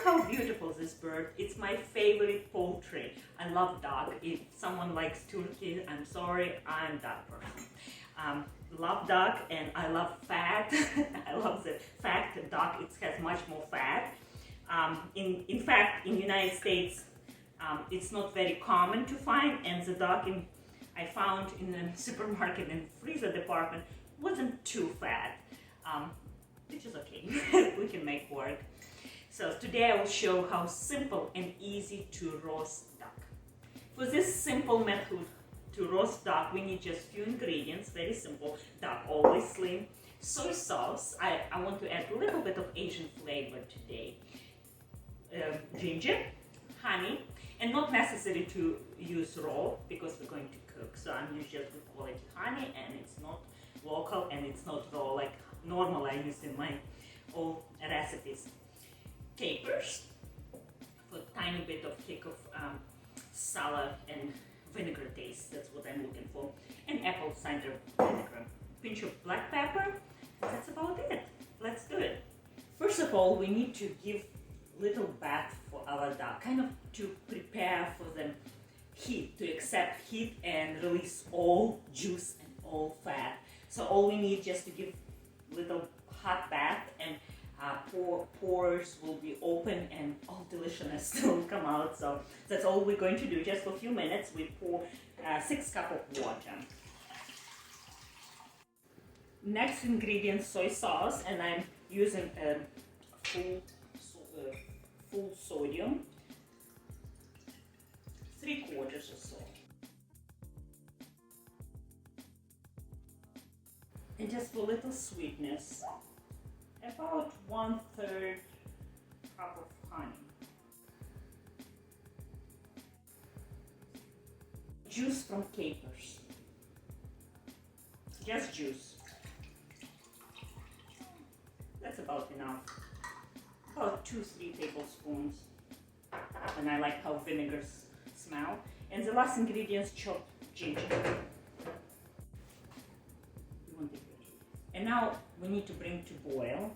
how beautiful this bird. It's my favorite poultry. I love duck. If someone likes turkey, I'm sorry, I'm duck person. Love duck, and I love fat. I love the fat duck. It has much more fat. In fact, in the United States, it's not very common to find, and the duck I found in the supermarket in the freezer department wasn't too fat, which is okay. We can make work. So today I will show how simple and easy to roast duck. For this simple method to roast duck, we need just few ingredients, very simple. Duck always slim. Soy sauce, I want to add a little bit of Asian flavor today. Ginger, honey, and not necessary to use raw because we're going to cook. So I'm using just good quality honey, and it's not local and it's not raw like normal I use in my old recipes. Capers for a tiny bit of kick of salad and vinegar taste. That's what I'm looking for. And apple cider vinegar. Pinch of black pepper. That's about it. Let's do it. First of all, we need to give little bath for our duck, kind of to prepare for the heat, to accept heat and release all juice and all fat. So all we need just to give little hot bath, and pores will be open and all deliciousness will come out. So that's all we're going to do. Just for a few minutes, we pour 6 cups of water. Next ingredient, soy sauce, and I'm using full sodium, 3/4 or so. And just for a little sweetness, about 1/3 cup of honey. Juice from capers. Just juice. That's about enough. About 2-3 tablespoons. And I like how vinegars smell. And the last ingredient, chopped ginger. And now we need to bring to boil.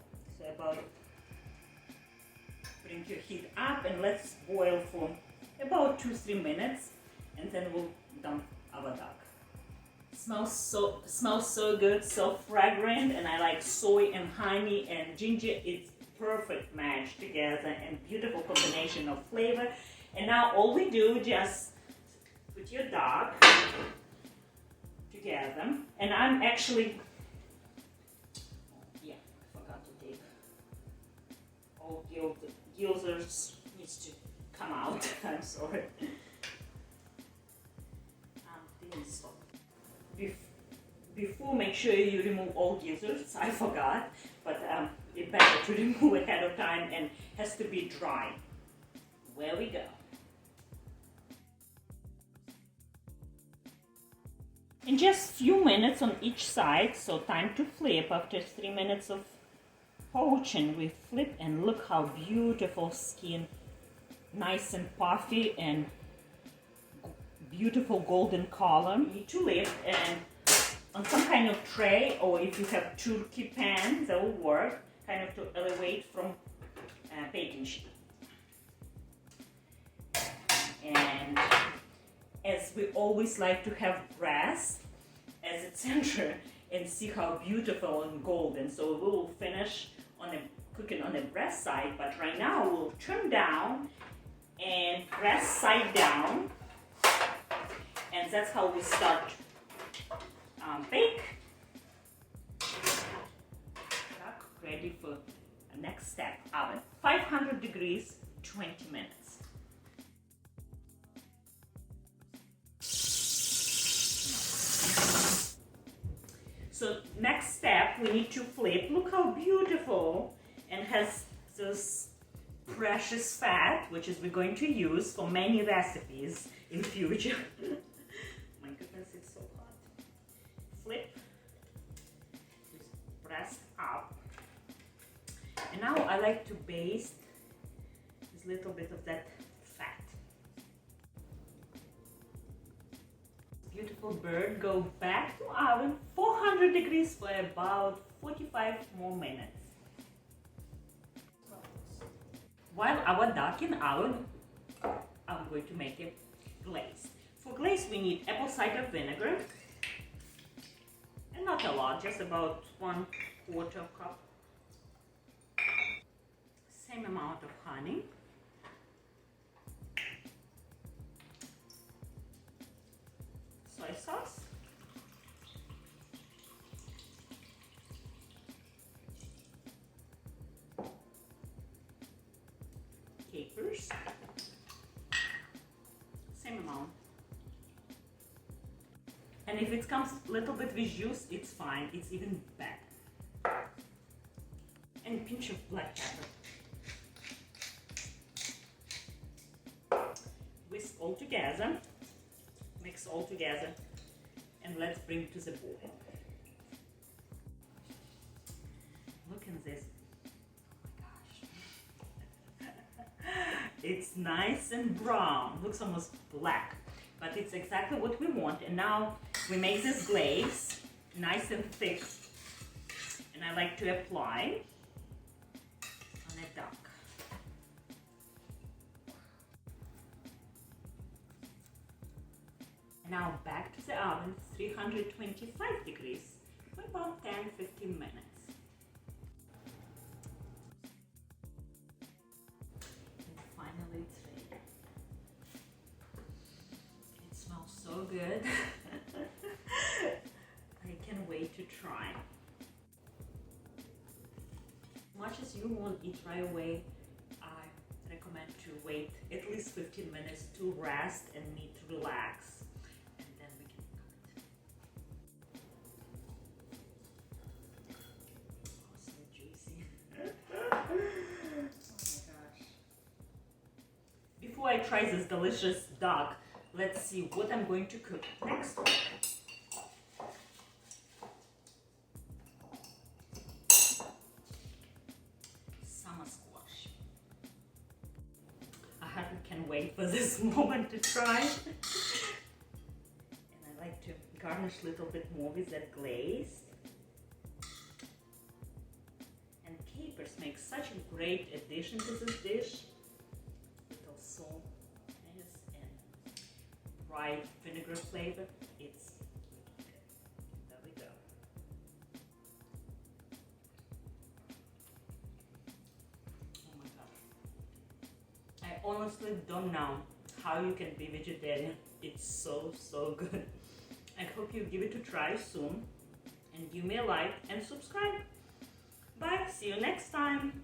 So bring your heat up and let's boil for about 2-3 minutes, and then we'll dump our duck. Smells so good, so fragrant, and I like soy and honey and ginger. It's perfect match together and beautiful combination of flavor. And now all we do, just put your duck together, and I'm actually, I forgot to take all gills needs to come out. I'm sorry. Didn't stop. Before, make sure you remove all gizzards. I forgot, but it's better to remove ahead of time, and has to be dry. Where we go. In just few minutes on each side, so time to flip. After 3 minutes of poaching, we flip, and look how beautiful skin, nice and puffy and beautiful golden color. You need to lift and on some kind of tray, or if you have turkey pan, that will work, kind of to elevate from baking sheet. And as we always like to have breast as a center, and see how beautiful and golden. So we will finish on cooking on the breast side, but right now we'll turn down and breast side down, and that's how we start bake. Duck ready for the next step. Oven 500 degrees, 20 minutes. So next step, we need to flip. Look how beautiful, and has this precious fat, which is we're going to use for many recipes in future. My goodness, it's so hot. Flip, just press up. And now I like to baste this little bit of that fat. Beautiful bird, go back to oven 400 degrees for about 45 more minutes. while our duck in oven, I'm going to make a glaze. For glaze we need apple cider vinegar, and not a lot, just about 1/4 cup. Same amount of honey. Soy sauce. Capers. Same amount. And if it comes a little bit with juice, it's fine. It's even better. And a pinch of black pepper. Whisk all together. Mix all together. And let's bring it to the boil. Look at this. Oh my gosh. It's nice and brown. Looks almost black. But it's exactly what we want. And now we make this glaze nice and thick. And I like to apply on a duck. Now back to the oven, 325 degrees, for about 10-15 minutes. And finally it's ready. It smells so good. I can't wait to try. As much as you won't eat right away, I recommend to wait at least 15 minutes to rest and meat to relax. Before I try this delicious duck, let's see what I'm going to cook next. Summer squash. I can't wait for this moment to try. And I like to garnish a little bit more with that glaze. And capers make such a great addition to this dish. Salt and bright vinegar flavor. It's good. There we go. Oh my gosh. I honestly don't know how you can be vegetarian. It's so good. I hope you give it a try soon and give me a like and subscribe. Bye. See you next time.